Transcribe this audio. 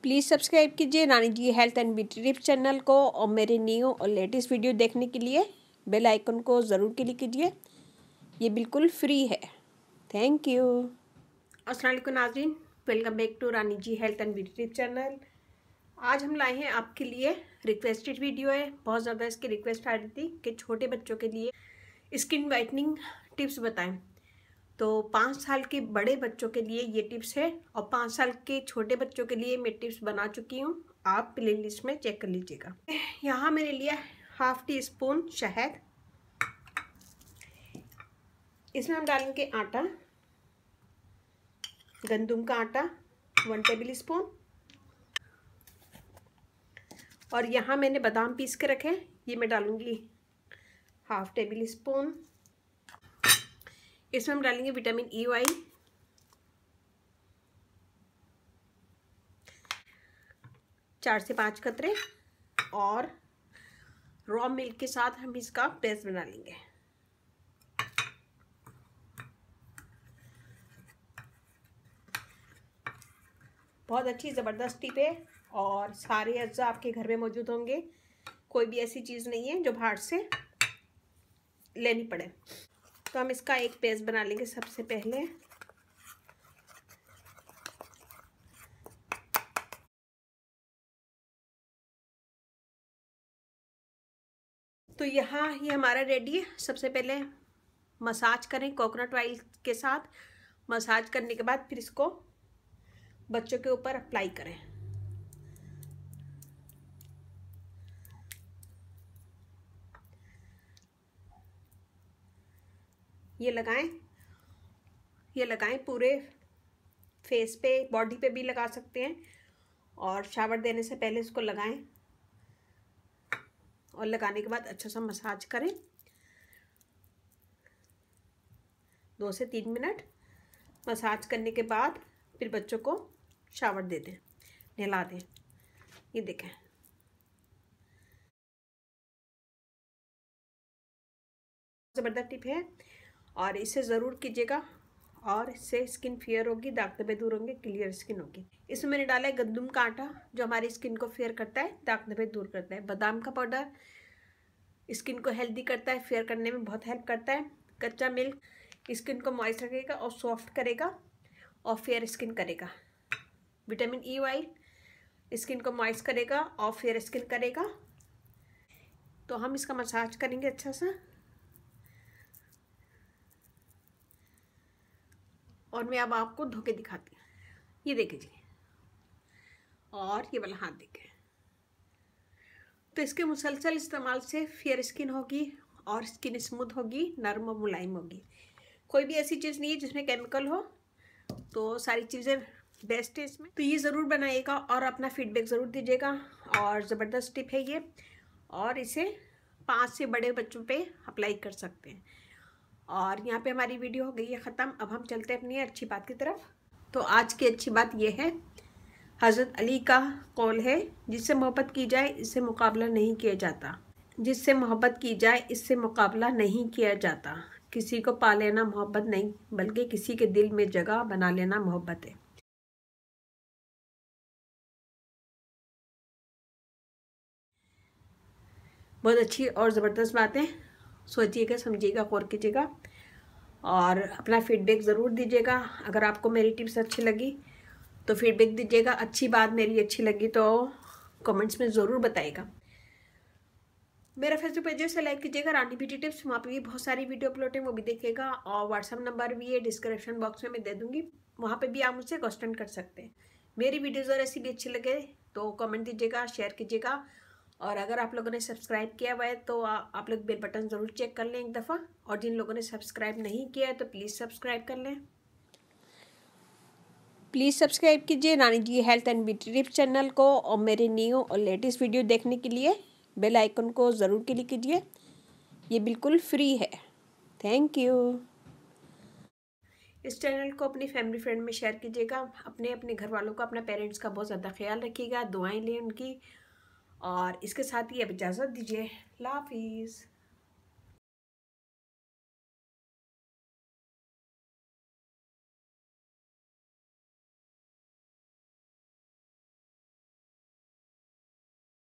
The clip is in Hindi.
प्लीज़ सब्सक्राइब कीजिए Rani ji health and beauty tips channel को और मेरे न्यू और लेटेस्ट वीडियो देखने के लिए बेल आइकन को ज़रूर क्लिक कीजिए। ये बिल्कुल फ्री है। Thank you. अस्सलाम वालेकुम नाज़रीन, welcome back to Rani ji health and beauty tips channel. आज हम लाए हैं आपके लिए रिक्वेस्टेड वीडियो है। बहुत ज़्यादा इसकी रिक्वेस्ट आ रही थी कि छोटे बच्चों के लिए स्किन वाइटनिंग टिप्स बताएं। तो 5 साल के बड़े बच्चों के लिए ये टिप्स है और 5 साल के छोटे बच्चों के लिए मैं टिप्स बना चुकी हूँ। आप प्ले लिस्ट में चेक कर लीजिएगा। यहाँ मैंने लिया हाफ टी स्पून शहद। इसमें हम डालेंगे आटा, गंदम का आटा 1 टेबल स्पून। और यहाँ मैंने बादाम पीस के रखे हैं, ये मैं डालूंगी हाफ टेबल स्पून। इसमें हम डालेंगे विटामिन ई ऑयल, 4 से 5 कतरे। और रॉ मिल्क के साथ हम इसका पेस्ट बना लेंगे। बहुत अच्छी ज़बरदस्त टिप है और सारे अज्जा आपके घर में मौजूद होंगे। कोई भी ऐसी चीज़ नहीं है जो बाहर से लेनी पड़े। तो हम इसका एक पेस्ट बना लेंगे सबसे पहले। तो यहाँ ये हमारा रेडी है। सबसे पहले मसाज करें कोकोनट ऑयल के साथ। मसाज करने के बाद फिर इसको बच्चों के ऊपर अप्लाई करें। ये लगाएं पूरे फेस पे, बॉडी पे भी लगा सकते हैं। और शावर देने से पहले इसको लगाएं और लगाने के बाद अच्छा सा मसाज करें 2 से 3 मिनट। मसाज करने के बाद फिर बच्चों को शावर दे दें, नहला दें। ये देखें, ज़बरदस्त टिप है और इसे ज़रूर कीजिएगा। और इससे स्किन फेयर होगी, दाग धब्बे दूर होंगे, क्लियर स्किन होगी। इसमें मैंने डाला है गंदम का आटा जो हमारी स्किन को फेयर करता है, दाग धब्बे दूर करता है। बादाम का पाउडर स्किन को हेल्दी करता है, फेयर करने में बहुत हेल्प करता है। कच्चा मिल्क स्किन को मॉइस्ट रखेगा और सॉफ्ट करेगा और फेयर स्किन करेगा। विटामिन ई ऑयल स्किन को मॉइस्ट करेगा और फेयर स्किन करेगा। तो हम इसका मसाज करेंगे अच्छा सा। और मैं अब आपको धो के दिखाती हूँ। ये देखिए जी, और ये वाला हाथ देखिए। तो इसके मुसलसल इस्तेमाल से फेयर स्किन होगी और स्किन स्मूथ होगी, नरम और मुलायम होगी। कोई भी ऐसी चीज़ नहीं है जिसमें केमिकल हो, तो सारी चीज़ें बेस्ट है इसमें। तो ये ज़रूर बनाइएगा और अपना फीडबैक ज़रूर दीजिएगा। और ज़बरदस्त टिप है ये, और इसे 5 से बड़े बच्चों पे अप्लाई कर सकते हैं। और यहाँ पे हमारी वीडियो हो गई है ख़त्म। अब हम चलते हैं अपनी अच्छी बात की तरफ। तो आज की अच्छी बात ये है, हज़रत अली का कौल है, जिससे मोहब्बत की जाए इससे मुकाबला नहीं किया जाता। जिससे मोहब्बत की जाए इससे मुकाबला नहीं किया जाता। किसी को पा लेना मोहब्बत नहीं, बल्कि किसी के दिल में जगह बना लेना मोहब्बत है। बहुत अच्छी और ज़बरदस्त बातें, सोचिएगा, समझिएगा, गौर कीजिएगा और अपना फीडबैक ज़रूर दीजिएगा। अगर आपको मेरी टिप्स अच्छी लगी तो फीडबैक दीजिएगा। अच्छी बात मेरी अच्छी लगी तो कमेंट्स में ज़रूर बताइएगा। मेरा फेसबुक पेज से लाइक कीजिएगा, रानी ब्यूटी टिप्स। वहाँ पे भी बहुत सारी वीडियो अपलोड है, वो भी देखिएगा। और व्हाट्सअप नंबर भी है, डिस्क्रिप्शन बॉक्स में मैं दे दूँगी। वहाँ पे भी आप मुझसे क्वेश्चन कर सकते हैं। मेरी वीडियोज़ अगर ऐसी भी अच्छी लगे तो कमेंट दीजिएगा, शेयर कीजिएगा। और अगर आप लोगों ने सब्सक्राइब किया हुआ है तो आप लोग बेल बटन ज़रूर चेक कर लें एक दफ़ा। और जिन लोगों ने सब्सक्राइब नहीं किया है तो प्लीज़ सब्सक्राइब कर लें। प्लीज़ सब्सक्राइब कीजिए Rani ji health and beauty tips channel को और मेरे न्यू और लेटेस्ट वीडियो देखने के लिए बेल आइकन को ज़रूर क्लिक कीजिए। ये बिल्कुल फ्री है। Thank you. इस चैनल को अपनी फैमिली फ्रेंड में शेयर कीजिएगा। अपने घर वालों का, अपना पेरेंट्स का बहुत ज़्यादा ख्याल रखिएगा, दुआएं लें उनकी। और इसके साथ ही अब इजाज़त दीजिए। अल्लाह हाफिज़।